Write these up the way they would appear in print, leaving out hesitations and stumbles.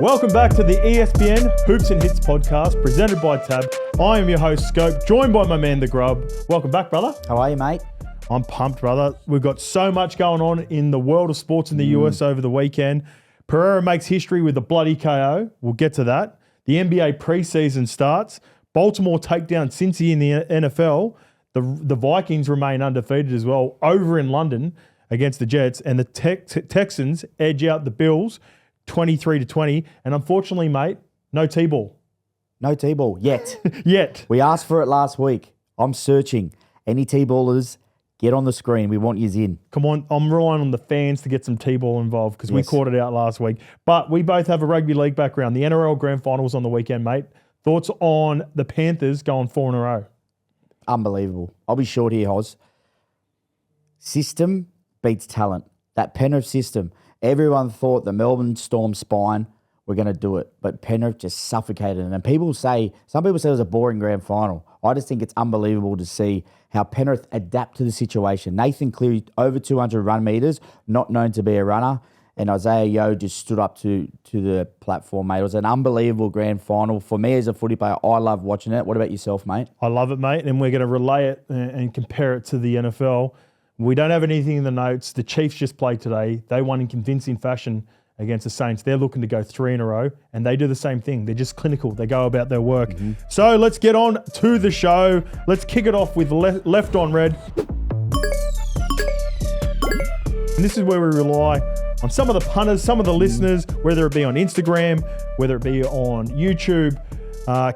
Welcome back to the ESPN Hoops and Hits podcast presented by Tab. I am your host, Scope, joined by my man, the Grub. Welcome back, brother. How are you, mate? I'm pumped, brother. We've got so much going on in the world of sports in the US over the weekend. Pereira makes history with a bloody KO. We'll get to that. The NBA preseason starts. Baltimore take down Cincy in the NFL. The Vikings remain undefeated as well over in London against the Jets. And the Texans edge out the Bills 23-20. And unfortunately, mate, no T-ball. No T-ball yet. Yet. We asked for it last week. I'm searching. Any T-ballers, get on the screen. We want yous in. Come on, I'm relying on the fans to get some T-ball involved because we caught it out last week. But we both have a rugby league background. The NRL Grand Finals on the weekend, mate. Thoughts on the Panthers going 4 in a row? Unbelievable. I'll be short here, Hoz. System beats talent. That Penrith system. Everyone thought the Melbourne Storm spine were going to do it, but Penrith just suffocated it. And some people say it was a boring grand final. I just think it's unbelievable to see how Penrith adapt to the situation. Nathan Cleary, over 200 run meters, not known to be a runner, and Isaiah Yeo just stood up to the platform, mate. It was an unbelievable grand final. For me as a footy player, I love watching it. What about yourself, mate? I love it, mate, and we're going to relay it and compare it to the NFL. We don't have anything in the notes. The Chiefs just played today. They won in convincing fashion against the Saints. They're looking to go 3 in a row, and they do the same thing. They're just clinical. They go about their work. So let's get on to the show. Let's kick it off with Left on Red. And this is where we rely on some of the punters, some of the listeners, whether it be on Instagram, whether it be on YouTube.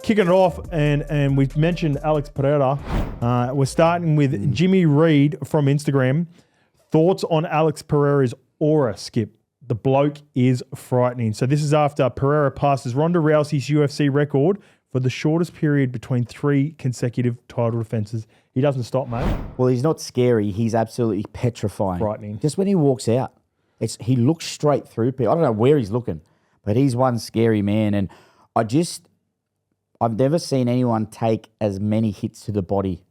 Kicking it off, and we've mentioned Alex Pereira. We're starting with Jimmy Reed from Instagram. Thoughts on Alex Pereira's aura, Skip? The bloke is frightening. So this is after Pereira passes Ronda Rousey's UFC record for the shortest period between 3 consecutive title defenses. He doesn't stop, mate. Well, he's not scary. He's absolutely petrifying. Frightening. Just when he walks out, he looks straight through people. I don't know where he's looking, but he's one scary man. And I've never seen anyone take as many hits to the body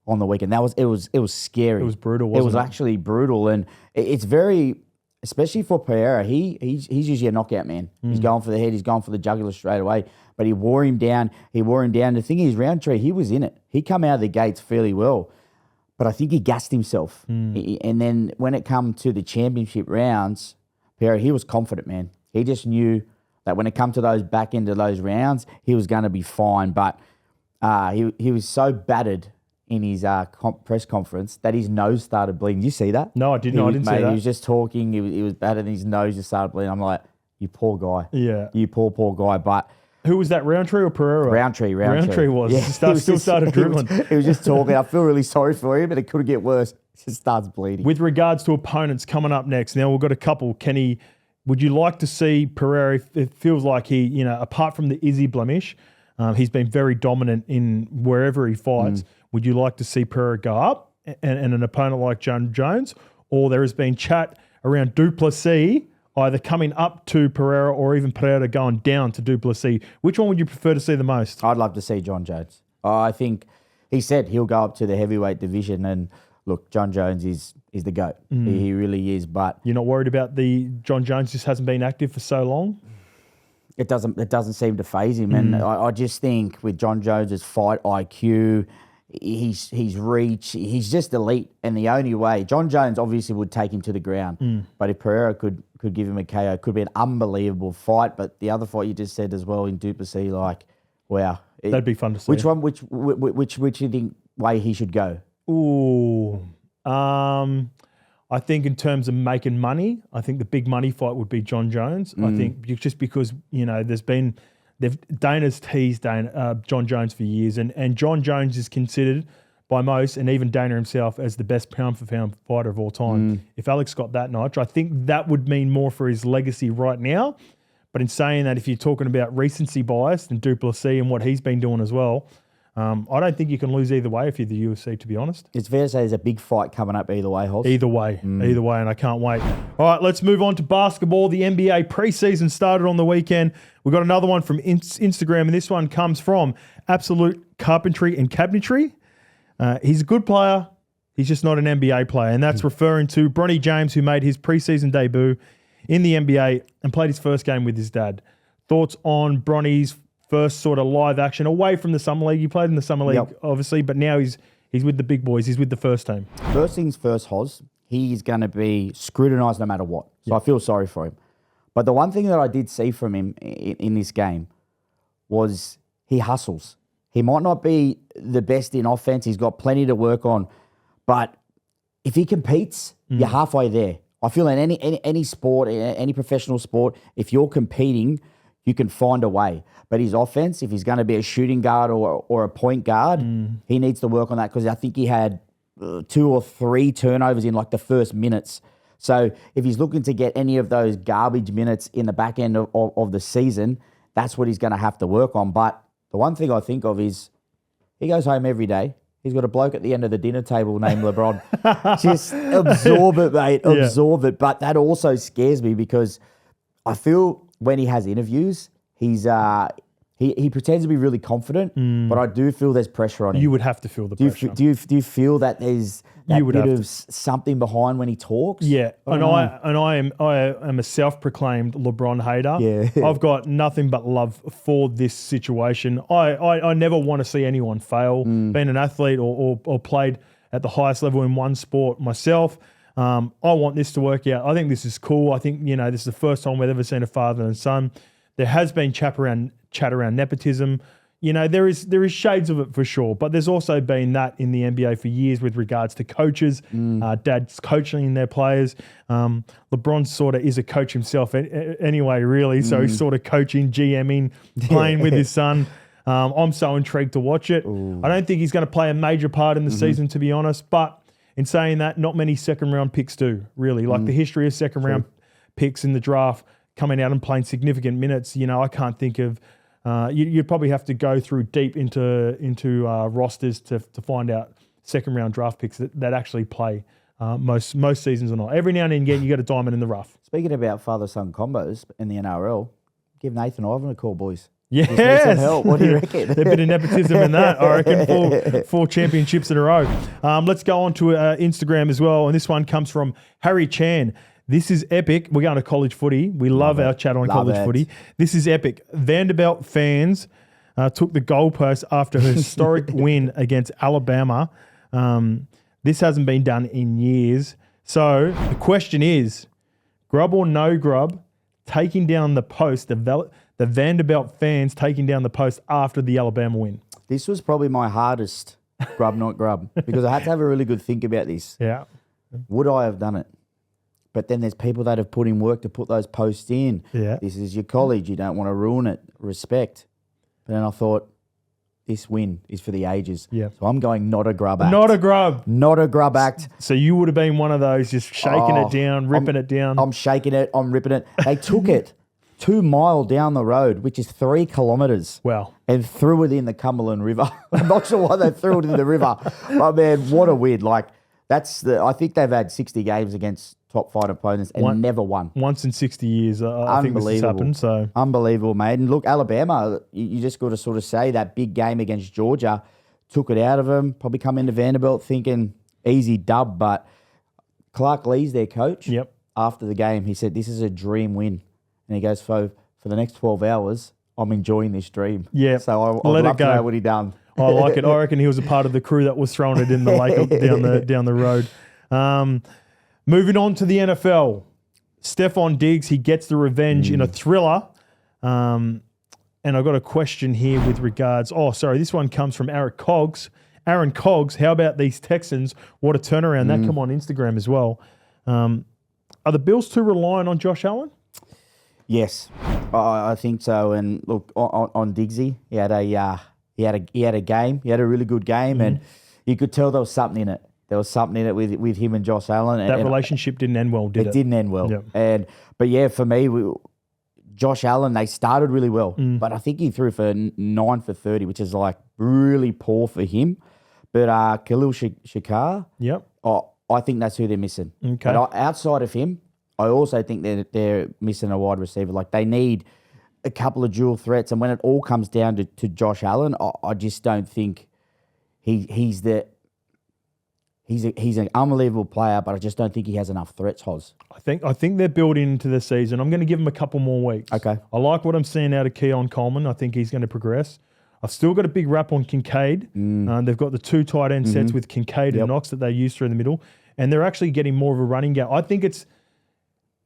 on the weekend. It was scary. It was brutal, wasn't it? It was actually brutal. And it's very, especially for Pereira, he's usually a knockout man. He's going for the head, he's going for the jugular straight away. But he wore him down. The thing is, Roundtree, he was in it. He come out of the gates fairly well. But I think he gassed himself. And then when it come to the championship rounds, Pereira, he was confident, man. He just knew that when it come to those back end of those rounds, he was going to be fine. But he was so battered in his press conference that his nose started bleeding. Did you see that? No, I didn't. I didn't see that. He was just talking. He was battered and his nose just started bleeding. I'm like, you poor guy. Yeah. You poor guy. But who was that, Roundtree or Pereira? Roundtree. Roundtree was. Yeah, Still started dribbling. He was just talking. I feel really sorry for him, but it could get worse. He just starts bleeding. With regards to opponents coming up next, now we've got a couple. Kenny, would you like to see Pereira? It feels like he, apart from the Izzy blemish, he's been very dominant in wherever he fights. Would you like to see Pereira go up and an opponent like John Jones? Or there has been chat around Duplessis either coming up to Pereira or even Pereira going down to Duplessis. Which one would you prefer to see the most? I'd love to see John Jones. I think he said he'll go up to the heavyweight division, and look, John Jones is the GOAT. He really is. But you're not worried about the John Jones just hasn't been active for so long? It doesn't seem to faze him. And I just think with John Jones's fight IQ, his reach, he's just elite. And the only way, John Jones obviously would take him to the ground. But if Pereira could give him a KO, it could be an unbelievable fight. But the other fight you just said as well in Duplessis, like, wow. That'd be fun to see. Which one, which you think way he should go? Ooh. I think in terms of making money, I think the big money fight would be John Jones. I think just because, Dana's teased John Jones for years, and John Jones is considered by most, and even Dana himself, as the best pound-for-pound fighter of all time. If Alex got that notch, I think that would mean more for his legacy right now. But in saying that, if you're talking about recency bias and Duplessis and what he's been doing as well, I don't think you can lose either way if you're the UFC, to be honest. It's fair to say there's a big fight coming up either way, Hoss. Either way, and I can't wait. All right, let's move on to basketball. The NBA preseason started on the weekend. We've got another one from Instagram, and this one comes from Absolute Carpentry and Cabinetry. He's a good player. He's just not an NBA player, and that's referring to Bronny James, who made his preseason debut in the NBA and played his first game with his dad. thoughts on Bronny's first sort of live action away from the Summer League. He played in the Summer League, obviously, but now he's with the big boys. He's with the first team. First things first, Hoz, he's going to be scrutinised no matter what. So I feel sorry for him. But the one thing that I did see from him in this game was he hustles. He might not be the best in offense. He's got plenty to work on. But if he competes, you're halfway there. I feel in any sport, any professional sport, if you're competing, you can find a way. But his offense, if he's going to be a shooting guard or a point guard, he needs to work on that, because I think he had 2 or 3 turnovers in like the first minutes. So if he's looking to get any of those garbage minutes in the back end of the season, that's what he's going to have to work on. But the one thing I think of is he goes home every day. He's got a bloke at the end of the dinner table named LeBron. Just absorb it, mate. Absorb it. But that also scares me, because I feel when he has interviews, he pretends to be really confident, but I do feel there's pressure on him. You would have to feel the pressure. Do you feel that there's that bit of something behind when he talks? Yeah, I am a self-proclaimed LeBron hater. Yeah. I've got nothing but love for this situation. I never want to see anyone fail. Being an athlete or played at the highest level in one sport myself, I want this to work out. I think this is cool. I think this is the first time we've ever seen a father and son. There has been chat around nepotism. There is shades of it for sure, but there's also been that in the NBA for years with regards to coaches, dads coaching their players. LeBron sort of is a coach himself anyway, really. So he's sort of coaching, GMing, playing with his son. I'm so intrigued to watch it. I don't think he's going to play a major part in the season, to be honest. But in saying that, not many second-round picks do, really. Like the history of second-round picks in the draft coming out and playing significant minutes, I can't think of. You'd probably have to go through deep into rosters to find out second-round draft picks that actually play most seasons or not. Every now and again, you get a diamond in the rough. Speaking about father-son combos in the NRL, give Nathan Ivan a call, boys. Yes. Just need some help. What do you reckon? A bit of nepotism in that, I reckon, four championships in a row. Let's go on to Instagram as well, and this one comes from Harry Chan. This is epic. We're going to college footy. We love our chat on college footy. This is epic. Vanderbilt fans took the goalpost after a historic win against Alabama. This hasn't been done in years. So the question is, Grub or no Grub, taking down the post, the Vanderbilt fans taking down the post after the Alabama win? This was probably my hardest Grub, not Grub, because I had to have a really good think about this. Yeah. Would I have done it? But then there's people that have put in work to put those posts in. Yeah. This is your college. You don't want to ruin it. Respect. But then I thought, this win is for the ages. Yeah. So I'm going not a Grub act. Not a Grub. Not a Grub act. So you would have been one of those just shaking it down, ripping it down. I'm shaking it. I'm ripping it. They took it 2 miles down the road, which is 3 kilometres. Wow. And threw it in the Cumberland River. I'm not sure why they threw it in the river. But man, what a win. Like, I think they've had 60 games against top 5 opponents and never won. Once in 60 years, I think this has happened. So unbelievable, mate. And look, Alabama, you just got to sort of say that big game against Georgia took it out of them. Probably come into Vanderbilt thinking easy dub, but Clark Lee's their coach. Yep. After the game, he said, this is a dream win. And he goes, for the next 12 hours, I'm enjoying this dream. Yeah. So I'd love to know what he done. I like it. I reckon he was a part of the crew that was throwing it in the lake down the road. Moving on to the NFL, Stephon Diggs, he gets the revenge in a thriller. And I've got a question here with regards. This one comes from Aaron Cogs. Aaron Cogs, how about these Texans? What a turnaround. That come on Instagram as well. Are the Bills too reliant on Josh Allen? Yes, I think so. And look, on Diggsy, he had a game. He had a really good game, and you could tell there was something in it. There was something in it with him and Josh Allen. That relationship didn't end well, did it? It didn't end well. Yep. But yeah, for me, Josh Allen, they started really well. But I think he threw for 9 for 30, which is like really poor for him. But Khalil Shakir, I think that's who they're missing. Okay. But outside of him, I also think they're missing a wide receiver. Like they need a couple of dual threats. And when it all comes down to Josh Allen, I just don't think he's the he's an unbelievable player, but I just don't think he has enough threats, Hoz. I think they're building into the season. I'm going to give him a couple more weeks. Okay. I like what I'm seeing out of Keon Coleman. I think he's going to progress. I've still got a big rap on Kincaid. They've got the 2 tight end sets with Kincaid and Knox that they use through the middle, and they're actually getting more of a running game. I think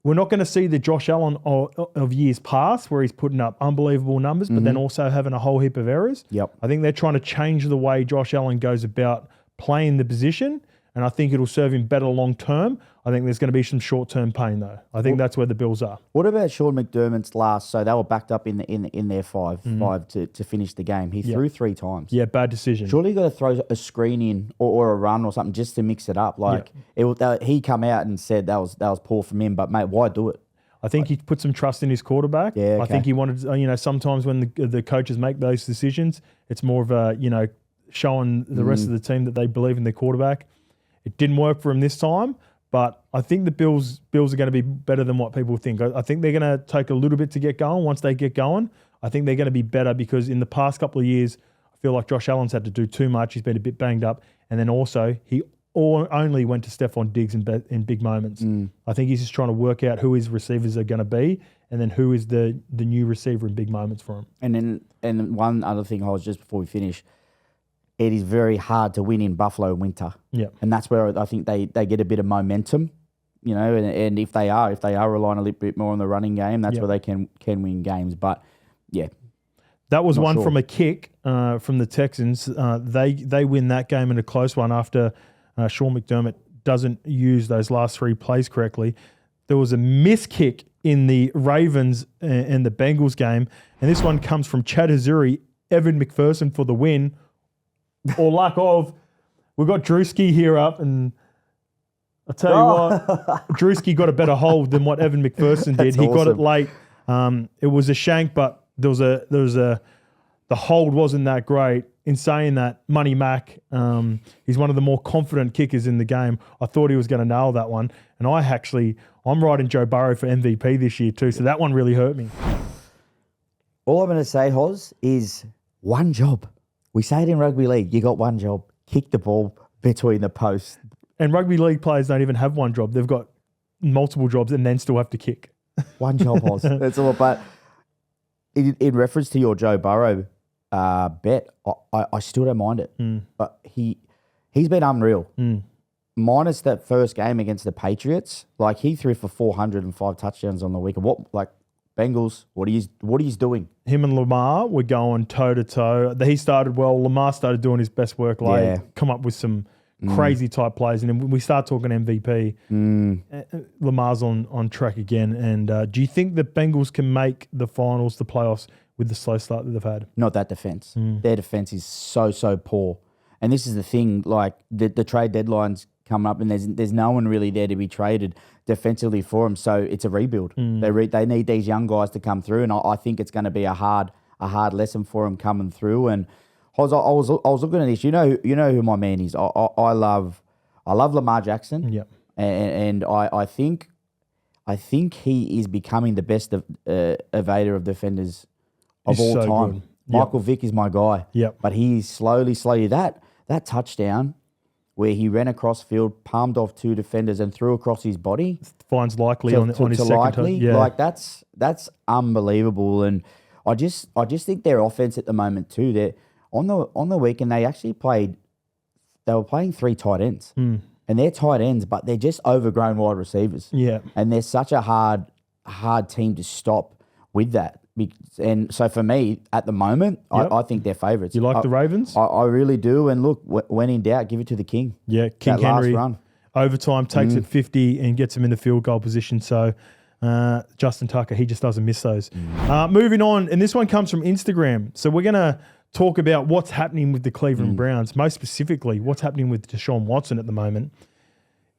we're not going to see the Josh Allen of years past where he's putting up unbelievable numbers, but then also having a whole heap of errors. Yep. I think they're trying to change the way Josh Allen goes about playing the position, and I think it'll serve him better long term. I think there's going to be some short term pain though. I think that's where the Bills are. What about Sean McDermott's last? So they were backed up in their five to finish the game. He threw 3 times. Yeah, bad decision. Surely you got to throw a screen in or a run or something just to mix it up. Like he come out and said that was poor from him. But mate, why do it? I think he put some trust in his quarterback. Yeah, okay. I think he wanted. Sometimes when the coaches make those decisions, it's more of a showing the rest of the team that they believe in their quarterback. It didn't work for him this time. But I think the Bills are going to be better than what people think. I think they're going to take a little bit to get going. Once they get going, I think they're going to be better because in the past couple of years, I feel like Josh Allen's had to do too much. He's been a bit banged up. And then also, he only went to Stephon Diggs in big moments. I think he's just trying to work out who his receivers are going to be and then who is the new receiver in big moments for him. And one other thing, just before we finish, it is very hard to win in Buffalo in winter. Yeah. And that's where I think they get a bit of momentum, and if they are relying a little bit more on the running game, that's where they can win games. But yeah. That was one from a kick from the Texans. They win that game in a close one after Sean McDermott doesn't use those last 3 plays correctly. There was a miss kick in the Ravens and the Bengals game, and this one comes from Chad Hazuri, Evan McPherson for the win. Or lack of, we've got Drewski here up, and I'll tell you what, Drewski got a better hold than what Evan McPherson did. He got it late. It was a shank, but the hold wasn't that great. In saying that, Money Mac, he's one of the more confident kickers in the game. I thought he was going to nail that one, and I'm riding Joe Burrow for MVP this year too, so that one really hurt me. All I'm going to say, Hoz, is one job. We say it in rugby league, you got one job. Kick the ball between the posts. And rugby league players don't even have one job. They've got multiple jobs and then still have to kick. One job, Hoz. That's all. But in reference to your Joe Burrow bet, I still don't mind it. But he's been unreal. Minus that first game against the Patriots, like he threw for 405 touchdowns on the weekend. Bengals, what he's doing. Him and Lamar were going toe-to-toe. He started well. Lamar started doing his best work late, come up with some crazy type plays. And then when we start talking MVP, Lamar's on track again. And do you think the Bengals can make the finals, the playoffs, with the slow start that they've had? Not that defense. Their defense is so poor. And this is the thing, like the trade deadline's coming up and there's no one really there to be traded defensively for them. So it's a rebuild. They need these young guys to come through, and I think it's going to be a hard lesson for them coming through. And I was looking at this. You know who my man is. I love Lamar Jackson. Yep. And I think he is becoming the best evader of defenders of all time. Good. Michael Vick is my guy. Yep. But he's slowly that touchdown where he ran across field, palmed off 2 defenders and threw across his body. Finds Likely on his second time. Yeah. Like that's unbelievable. And I just think their offense at the moment too, they're on the weekend they were playing 3 tight ends. And they're tight ends, but they're just overgrown wide receivers. Yeah. And they're such a hard team to stop with that. And so for me, at the moment, I think they're favourites. You like the Ravens? I really do. And look, when in doubt, give it to the King. Yeah, King that Henry. Last run. Overtime takes it 50 and gets him in the field goal position. So Justin Tucker, he just doesn't miss those. Moving on, and this one comes from Instagram. So we're going to talk about what's happening with the Cleveland Browns, most specifically what's happening with Deshaun Watson at the moment.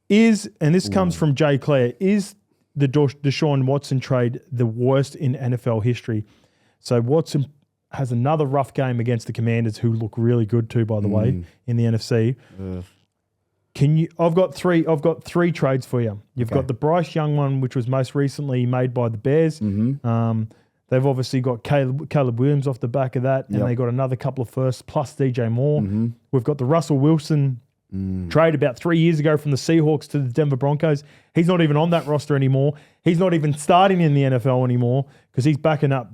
And this comes from Jay Clare, is the Deshaun Watson trade the worst in NFL history? So Watson has another rough game against the Commanders, who look really good too, by the way, in the NFC. I've got three trades for you. You've got the Bryce Young one, which was most recently made by the Bears. They've obviously got Caleb Williams off the back of that, and they got another couple of firsts plus DJ Moore. We've got the Russell Wilson Trade about 3 years ago from the Seahawks to the Denver Broncos. He's not even on that roster anymore. He's not even starting in the NFL anymore because he's backing up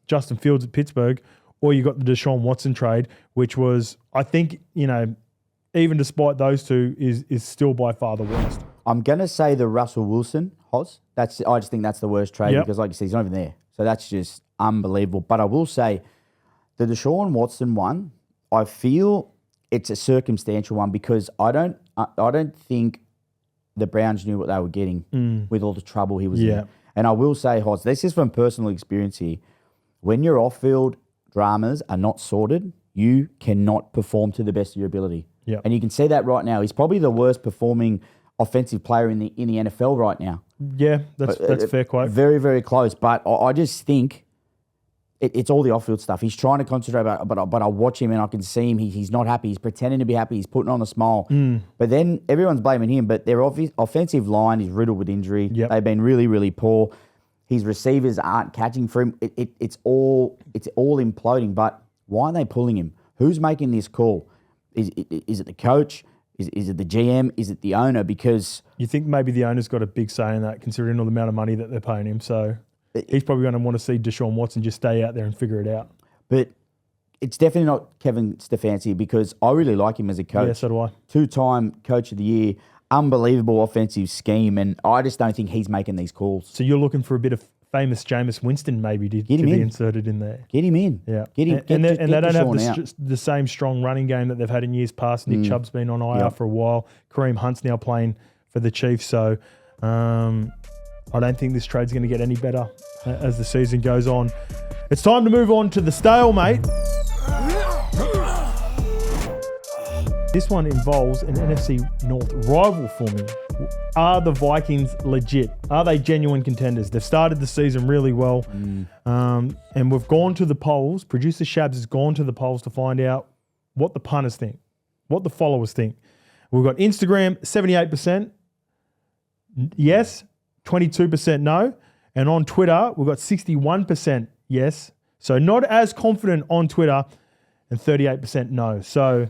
Justin Fields at Pittsburgh. Or you got the Deshaun Watson trade, which was, I think, even despite those two, is still by far the worst. I'm going to say the Russell Wilson, Hoz. I just think that's the worst trade because, like you said, he's not even there. So that's just unbelievable. But I will say the Deshaun Watson one, I feel it's a circumstantial one because I don't think the Browns knew what they were getting with all the trouble he was in. And I will say, Hoz, this is from personal experience here. When your off-field dramas are not sorted, you cannot perform to the best of your ability. Yeah. And you can see that right now. He's probably the worst performing offensive player in the NFL right now. Yeah, that's a fair quote. Very, very close. But I just think it's all the off-field stuff. He's trying to concentrate, but I watch him and I can see him. He's not happy. He's pretending to be happy. He's putting on a smile. But then everyone's blaming him. But their offensive line is riddled with injury. Yep. They've been really, really poor. His receivers aren't catching for him. It's all imploding. But why aren't they pulling him? Who's making this call? Is it the coach? Is it the GM? Is it the owner? Because you think maybe the owner's got a big say in that, considering all the amount of money that they're paying him. So he's probably going to want to see Deshaun Watson just stay out there and figure it out. But it's definitely not Kevin Stefanski because I really like him as a coach. Yeah, so do I. 2-time Coach of the Year, unbelievable offensive scheme, and I just don't think he's making these calls. So you're looking for a bit of famous Jameis Winston maybe to be inserted in there. Get him in. Yeah. And they don't have the same strong running game that they've had in years past. Nick Chubb's been on IR for a while. Kareem Hunt's now playing for the Chiefs. So I don't think this trade's going to get any better as the season goes on. It's time to move on to the stalemate. This one involves an NFC North rival for me. Are the Vikings legit? Are they genuine contenders? They've started the season really well. And we've gone to the polls. Producer Shabs has gone to the polls to find out what the punters think, what the followers think. We've got Instagram, 78% yes, 22% no. And on Twitter, we've got 61% yes. So not as confident on Twitter and 38% no. So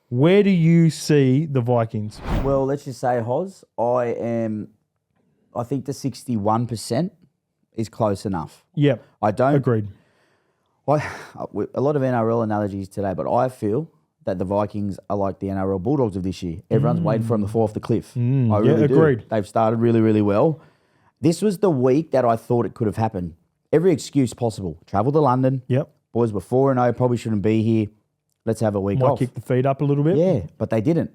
where do you see the Vikings? Well, let's just say, Hoz, I think the 61% is close enough. Yep. I don't... Agreed. A lot of NRL analogies today, but I feel that the Vikings are like the NRL Bulldogs of this year. Everyone's waiting for them to fall off the cliff. I really do. Agreed. They've started really, really well. This was the week that I thought it could have happened. Every excuse possible. Travel to London. Yep. Boys were 4-0, probably shouldn't be here. Let's have a week off. Might kick the feet up a little bit. Yeah, but they didn't.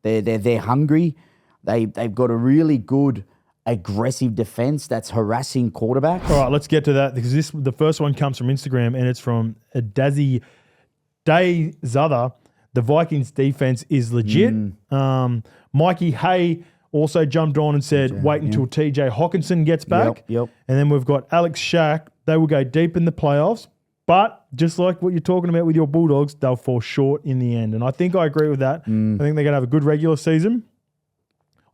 They're hungry. They've got a really good aggressive defense that's harassing quarterbacks. All right, let's get to that because the first one comes from Instagram and it's from Dazzy Day Zother. The Vikings defense is legit. Mikey Hay also jumped on and said, wait until TJ Hawkinson gets back. Yep. And then we've got Alex Shack. They will go deep in the playoffs. But just like what you're talking about with your Bulldogs, they'll fall short in the end. And I think I agree with that. I think they're going to have a good regular season.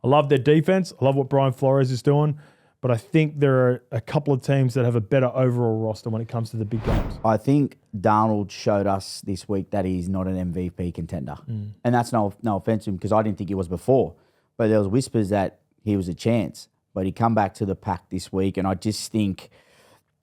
I love their defense. I love what Brian Flores is doing. But I think there are a couple of teams that have a better overall roster when it comes to the big games. I think Darnold showed us this week that he's not an MVP contender. And that's no offense to him because I didn't think he was before. But there was whispers that he was a chance. But he come back to the pack this week. And I just think...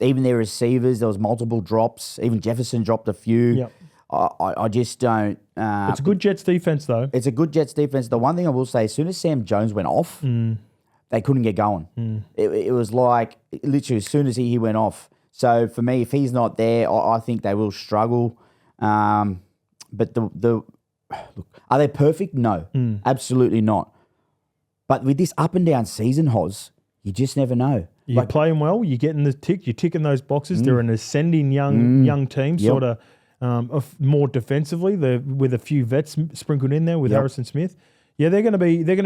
Even their receivers, there was multiple drops. Even Jefferson dropped a few. Yep. I just don't... it's a good Jets defense, though. It's a good Jets defense. The one thing I will say, as soon as Sam Jones went off, they couldn't get going. It was like, literally, as soon as he went off. So, for me, if he's not there, I think they will struggle. But look, are they perfect? No. Absolutely not. But with this up and down season, Hoz, you just never know. You're playing well. You're getting the tick. You're ticking those boxes. They're an ascending young team, sort of more defensively. They're with a few vets sprinkled in there with Harrison Smith. Yeah, they're going to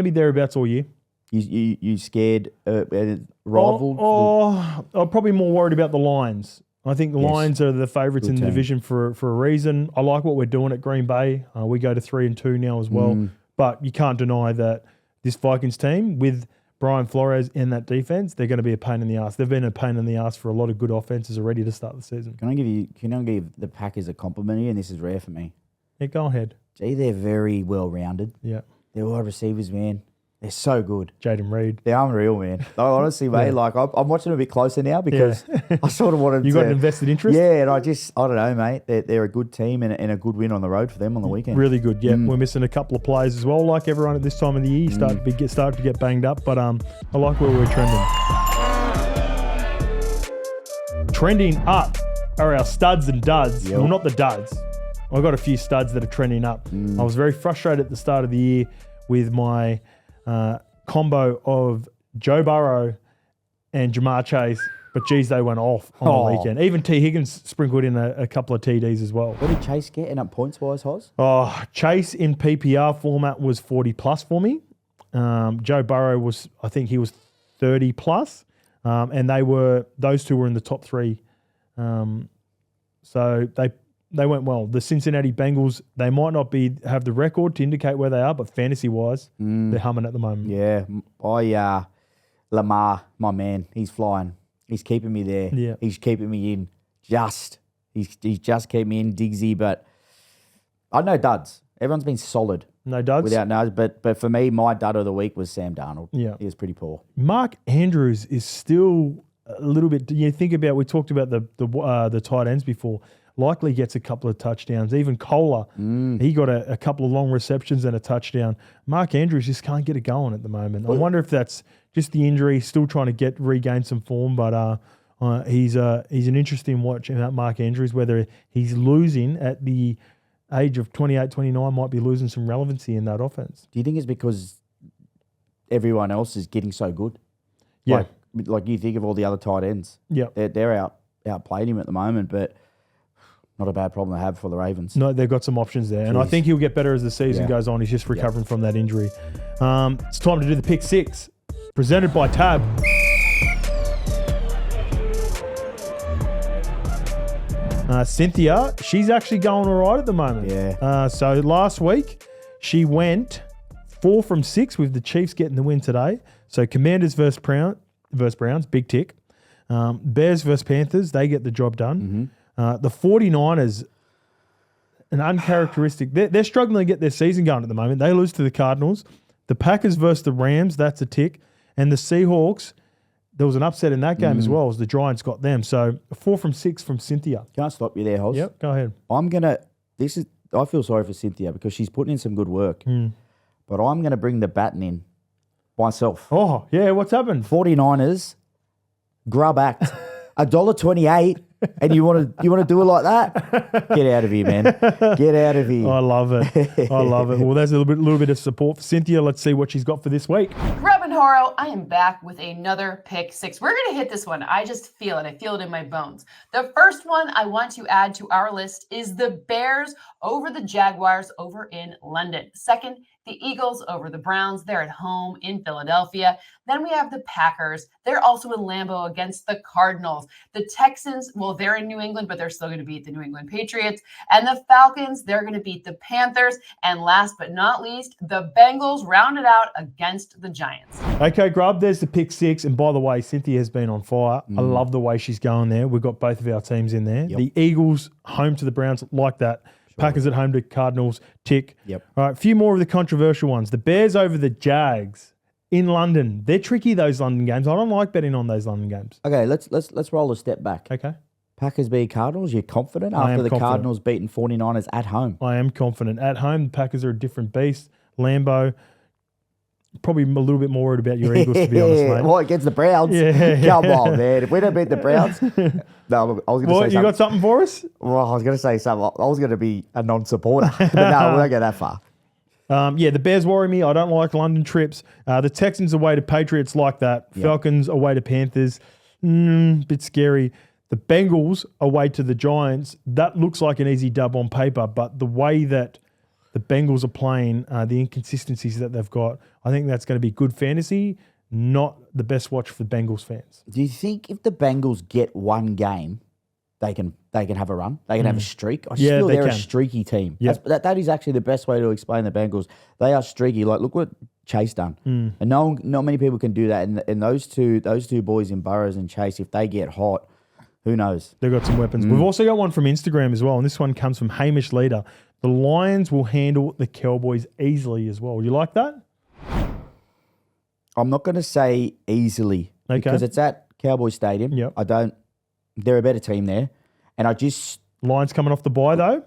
be thereabouts all year. You scared rival? I'm probably more worried about the Lions. I think the Lions are the favourites in the division for a reason. I like what we're doing at Green Bay. We go to 3-2 now as well. But you can't deny that this Vikings team with Brian Flores in that defense, they're going to be a pain in the ass. They've been a pain in the ass for a lot of good offenses already to start the season. Can I give the Packers a compliment here? And this is rare for me. Yeah, go ahead. Gee, they're very well rounded. Yeah. Their wide receivers, man, they're so good. Jaden Reed. They're unreal, man. Like, honestly, mate, like I'm watching them a bit closer now because I sort of wanted You to. got an invested interest? Yeah, and I don't know, mate. They're a good team and a good win on the road for them on the weekend. Really good. Yeah, we're missing a couple of players as well. Like everyone at this time of the year, start to get banged up. But I like where we're trending. Trending up are our studs and duds. Yep. Well, not the duds. I've got a few studs that are trending up. I was very frustrated at the start of the year with my combo of Joe Burrow and Jamar Chase, but geez, they went off on the weekend. Even T. Higgins sprinkled in a couple of TDs as well. What did Chase get in up points-wise, Hoz? Oh, Chase in PPR format was 40 plus for me. Joe Burrow was, I think he was 30 plus, and those two were in the top three. So they went well. The Cincinnati Bengals, they might not have the record to indicate where they are, but fantasy-wise, they're humming at the moment. Yeah. Lamar, my man, he's flying. He's keeping me there. Yeah. He's keeping me in. He's just keeping me in, Diggsy, but I know duds. Everyone's been solid. No duds? Without no's, but for me, my dud of the week was Sam Darnold. Yeah. He was pretty poor. Mark Andrews is still a little bit, we talked about the tight ends before. Likely gets a couple of touchdowns. Even Kohler, he got a couple of long receptions and a touchdown. Mark Andrews just can't get it going at the moment. I wonder if that's just the injury, still trying to regain some form, but he's an interesting watch about Mark Andrews, whether he's losing at the age of 28, 29, might be losing some relevancy in that offense. Do you think it's because everyone else is getting so good? Yeah. Like you think of all the other tight ends. Yeah. They're outplayed him at the moment, but not a bad problem to have for the Ravens. No, they've got some options there. And I think he'll get better as the season goes on. He's just recovering from that injury. It's time to do the pick six, presented by Tab. Cynthia, she's actually going all right at the moment. Yeah. So last week, she went 4 from 6 with the Chiefs getting the win today. So Commanders versus Browns, big tick. Bears versus Panthers, they get the job done. The 49ers, an uncharacteristic. They're struggling to get their season going at the moment. They lose to the Cardinals. The Packers versus the Rams, that's a tick. And the Seahawks, there was an upset in that game as well as the Giants got them. So 4 from 6 from Cynthia. Can I stop you there, Hoz? Yep, go ahead. I feel sorry for Cynthia because she's putting in some good work. But I'm going to bring the baton in myself. Oh, yeah, what's happened? 49ers, Grub Act, $1.28. And you want to do it like that? Get out of here, man. Get out of here. I love it. I love it. Well, there's a little bit of support for Cynthia. Let's see what she's got for this week. Grub and Horo, I am back with another pick six. We're going to hit this one. I just feel it. I feel it in my bones. The first one I want to add to our list is the Bears over the Jaguars over in London. Second, the Eagles over the Browns. They're at home in Philadelphia. Then we have the Packers. They're also in Lambeau against the Cardinals. The Texans, well, they're in New England, but they're still going to beat the New England Patriots. And the Falcons, they're going to beat the Panthers. And last but not least, the Bengals rounded out against the Giants. Okay, Grub, there's the pick six. And by the way, Cynthia has been on fire. I love the way she's going there. We've got both of our teams in there. Yep. The Eagles home to the Browns, like that. Sure. Packers at home to Cardinals, tick. Yep. All right, a few more of the controversial ones. The Bears over the Jags in London. They're tricky, those London games. I don't like betting on those London games. Okay, let's roll a step back. Okay. Packers beat Cardinals. You're confident I am after the confident. Cardinals beating 49ers at home? I am confident. At home, the Packers are a different beast. Lambeau, probably a little bit more worried about your Eagles, to be honest, mate. What, against the Browns? Yeah. Come on, man. If we don't beat the Browns... No, I was going to say something. You got something for us? Well, I was going to say something. I was going to be a non-supporter. But no, we won't go that far. The Bears worry me. I don't like London trips. The Texans away to Patriots like that. Yep. Falcons away to Panthers. Bit scary. The Bengals away to the Giants. That looks like an easy dub on paper, but the way that the Bengals are playing, the inconsistencies that they've got, I think that's going to be good fantasy, not the best watch for Bengals fans. Do you think if the Bengals get one game, they can have a run? They can have a streak? I just feel they're a streaky team. Yep. That is actually the best way to explain the Bengals. They are streaky. Like, look what Chase done. And not many people can do that. And those two boys in Burrows and Chase, if they get hot, who knows? They've got some weapons. We've also got one from Instagram as well, and this one comes from Hamish Leader. The Lions will handle the Cowboys easily as well. You like that? I'm not going to say easily because it's at Cowboy Stadium. Yep. They're a better team there. And Lions coming off the bye, though.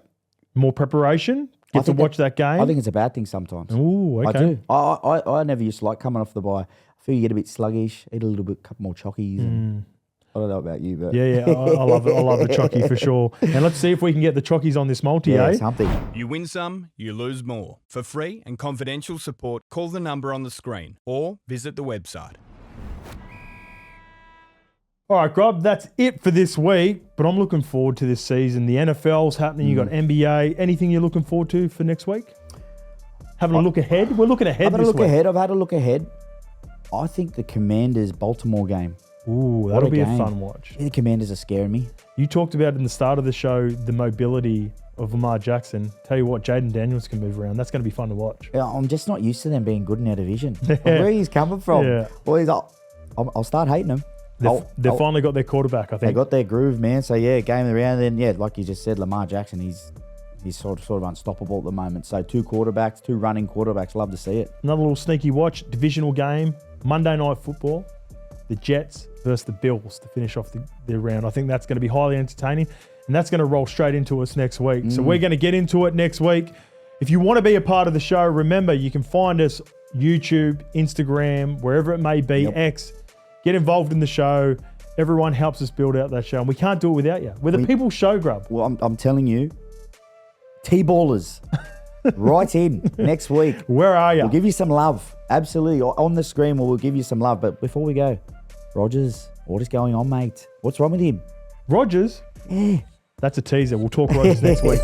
More preparation. Get to watch that game. I think it's a bad thing sometimes. Ooh, okay. I do. I never used to like coming off the bye. I feel you get a bit sluggish, eat a little bit, couple more chockies. And I don't know about you, but Yeah, I love it. I love a chocky for sure. And let's see if we can get the chockies on this multi, yeah, eh? something. You win some, you lose more. For free and confidential support, call the number on the screen or visit the website. All right, Grub, that's it for this week, but I'm looking forward to this season. The NFL's happening. You got NBA. Anything you're looking forward to for next week? Having a look ahead? We're looking ahead I've had this a look week. ahead. I've had a look ahead. I think the Commanders-Baltimore game. Ooh, that'll be a game. fun watch. Yeah, the Commanders are scaring me. You talked about in the start of the show the mobility of Lamar Jackson. Tell you what, Jaden Daniels can move around. That's going to be fun to watch. Yeah, I'm just not used to them being good in our division. Like, where he's coming from. Yeah. Boys, I'll start hating them. They've finally got their quarterback, I They think. got their groove, man. So, yeah, game around. Then, yeah, like you just said, Lamar Jackson, he's sort of unstoppable at the moment. So, two running quarterbacks. Love to see it. Another little sneaky watch, divisional game, Monday Night Football, the Jets versus the Bills to finish off the round. I think that's going to be highly entertaining, and that's going to roll straight into us next week. So we're going to get into it next week. If you want to be a part of the show, remember, you can find us YouTube, Instagram, wherever it may be, X. Get involved in the show. Everyone helps us build out that show, and we can't do it without you. We're the people's show, Grub. Well, I'm telling you, T-ballers, right in next week. Where are you? We'll give you some love. Absolutely. On the screen, we'll give you some love. But before we go, Rogers, what is going on, mate? What's wrong with him? Rogers? Yeah. That's a teaser. We'll talk Rogers next week.